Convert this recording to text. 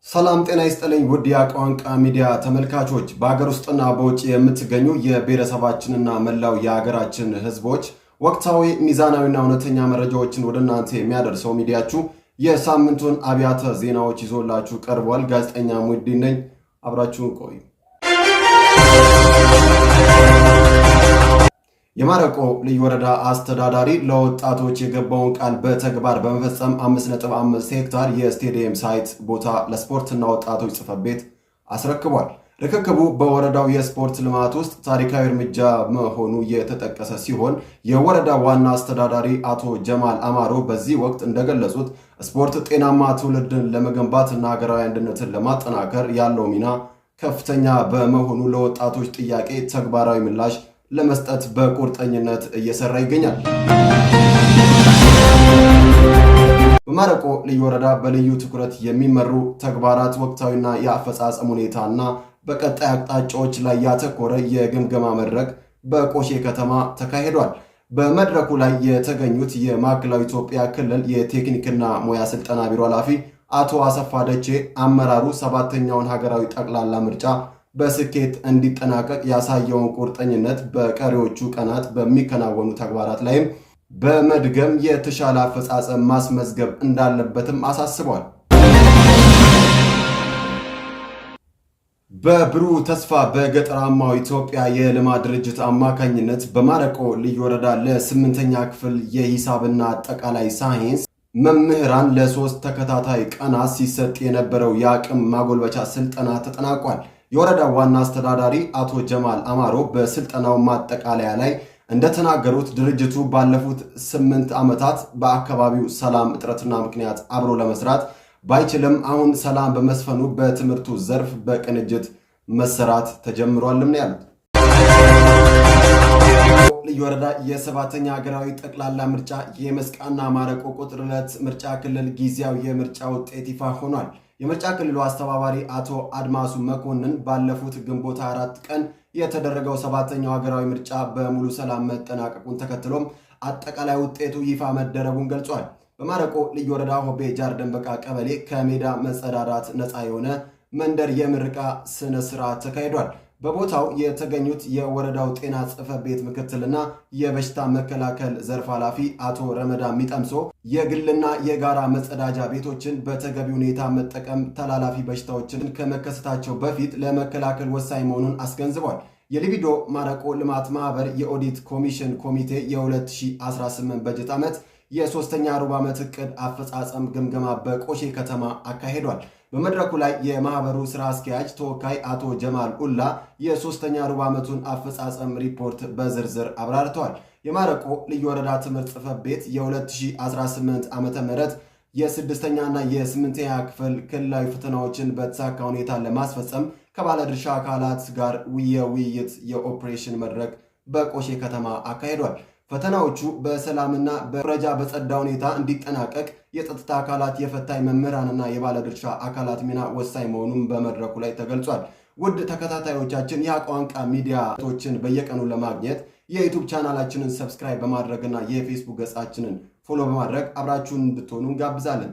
ሰላም ጤና ይስጥልኝ ውድ የቋንቋ ሚዲያ ተመልካቾች በአገር ውስጥና በውጭ የምትገኙ የብሔረሰባችንና መላው የሀገራችን ህዝቦች ወቅታዊ ሚዛናዊና እውነተኛ መረጃዎችን ወደ እናንተ የሚያደርሰው ሚዲያችሁ የሳምንቱን አብያተ ዜናዎች ይዞላችሁ ቀርቧል። ጋዜጠኛ ሙዲን ነኝ። አብራችሁን ቆዩ። የማረቆ ልዩ ወረዳ አስተዳዳሪ ለወጣቶች የገባውን ቃል በተግባር በመፈጸም 5.5 ሄክታር የስቴዲየም ሳይት ቦታ ለስፖርትና ወጣቶች ጽሕፈት ቤት አስረክቧል። ርክክቡ በወረዳው የስፖርት ልማት ውስጥ ታሪካዊ እርምጃ መሆኑ የተጠቀሰ ሲሆን የወረዳው ዋና አስተዳዳሪ አቶ ጀማል አማሮ በዚህ ወቅት እንደገለጹት ስፖርት ጤናማ ትውልድን ለመገንባትና ሀገራዊ አንድነትን ለማጠናከር ያለው ሚና ከፍተኛ በመሆኑ ለወጣቶች ጥያቄ ተግባራዊ ምላሽ ለመስጠት በቁርጠኝነት እየሰራ ይገኛል። በማረቆ ልዩ ወረዳ በልዩ ትኩረት የሚመሩ ተግባራት ወቅታዊና የአፈጻጸም ሁኔታና በቀጣይ አቅጣጫዎች ላይ ያተኮረ የግምገማ መድረክ በቆሼ ከተማ ተካሂዷል። በመድረኩ ላይ የተገኙት የማዕከላዊ ኢትዮጵያ ክልል የቴክኒክና ሙያ ስልጠና ቢሮ ኃላፊ አቶ አሰፋ ደቼ አመራሩ ሰባተኛውን ሀገራዊ ጠቅላላ ምርጫ በስኬት እንዲጠናቀቅ ያሳየውን ቁርጠኝነት በቀሪዎቹ ቀናት በሚከናወኑ ተግባራት ላይም በመድገም የተሻለ አፈጻጸም ማስመዝገብ እንዳለበትም አሳስቧል። በብሩህ ተስፋ በገጠራማው ኢትዮጵያ የልማት ድርጅት አማካኝነት በማረቆ ልዩ ወረዳ ለ8ኛ ክፍል የሂሳብና አጠቃላይ ሳይንስ መምህራን ለ3 ተከታታይ ቀናት ሲሰጥ የነበረው የአቅም ማጎልበቻ ስልጠና ተጠናቋል። የወረዳው ዋና አስተዳዳሪ አቶ ጀማል አማሮ በስልጠናው ማጠቃለያ ላይ እንደተናገሩት ድርጅቱ ባለፉት 8 ዓመታት በአካባቢው ሰላም እጥረትና ምክንያት አብሮ ለመስራት ባይችልም አሁን ሰላም በመስፈኑ በትምህርቱ ዘርፍ በቅንጅት መሰራት ተጀምሯልም ነው ያሉት። ልዩ ወረዳ የ7ኛ ሀገራዊ ጠቅላላ ምርጫ የመስቃና ማረቆ ቁጥር 2 ምርጫ ክልል ጊዜያዊ የምርጫ ውጤት ይፋ ሆኗል። የምርጫ ክልሉ አስተባባሪ አቶ አድማሱ መኮንን ባለፉት ግንቦት 4 ቀን የተደረገው 7ኛው ሀገራዊ ምርጫ በሙሉ ሰላም መጠናቀቁን ተከትሎም አጠቃላይ ውጤቱ ይፋ መደረጉን ገልጿል። በማረቆ ልዩ ወረዳ ሆቤ ጃር ደንበቃ ቀበሌ ከሜዳ መጸዳዳት ነፃ የሆነ መንደር የምረቃ ስነ ስርዓት ተካሂዷል። በቦታው የተገኙት የወረዳው ጤና ጽሕፈት ቤት ምክትልና የበሽታ መከላከል ዘርፍ ኃላፊ አቶ ረመዳ ሚጠምሶ የግልና የጋራ መጸዳጃ ቤቶችን በተገቢ ሁኔታ መጠቀም ተላላፊ በሽታዎችን ከመከሰታቸው በፊት ለመከላከል ወሳኝ መሆኑን አስገንዝቧል። የሊቢዶ ማረቆ ልማት ማህበር የኦዲት ኮሚሽን ኮሚቴ የ2018 በጀት ዓመት የ3ኛ ሩብ ዓመት ዕቅድ አፈጻጸም ግምገማ በቆሼ ከተማ አካሂዷል። በመድረኩ ላይ የማህበሩ ስራ አስኪያጅ ተወካይ አቶ ጀማል ኡላ የ3ኛ ሩብ ዓመቱን አፈጻጸም ሪፖርት በዝርዝር አብራርተዋል። የማረቆ ልዩ ወረዳ ትምህርት ጽሕፈት ቤት የ2018 ዓ.ም የ6ኛና የ8ኛ ክፍል ክልላዊ ፈተናዎችን በተሳካ ሁኔታ ለማስፈጸም ከባለድርሻ አካላት ጋር የውይይት የኦፕሬሽን መድረክ በቆሼ ከተማ አካሂዷል። ፈተናዎቹ በሰላምና በኩረጃ በጸዳ ሁኔታ እንዲጠናቀቅ የጸጥታ አካላት የፈታኝ መምህራንና የባለድርሻ አካላት ሚና ወሳኝ መሆኑን በመድረኩ ላይ ተገልጿል። ውድ ተከታታዮቻችን የቋንቋ ሚዲያዎችን በየቀኑ ለማግኘት የዩቲዩብ ቻናላችንን ሰብስክራይብ በማድረግና የፌስቡክ ገጻችንን ፎሎ በማድረግ አብራችሁን እንድትሆኑ እንጋብዛለን።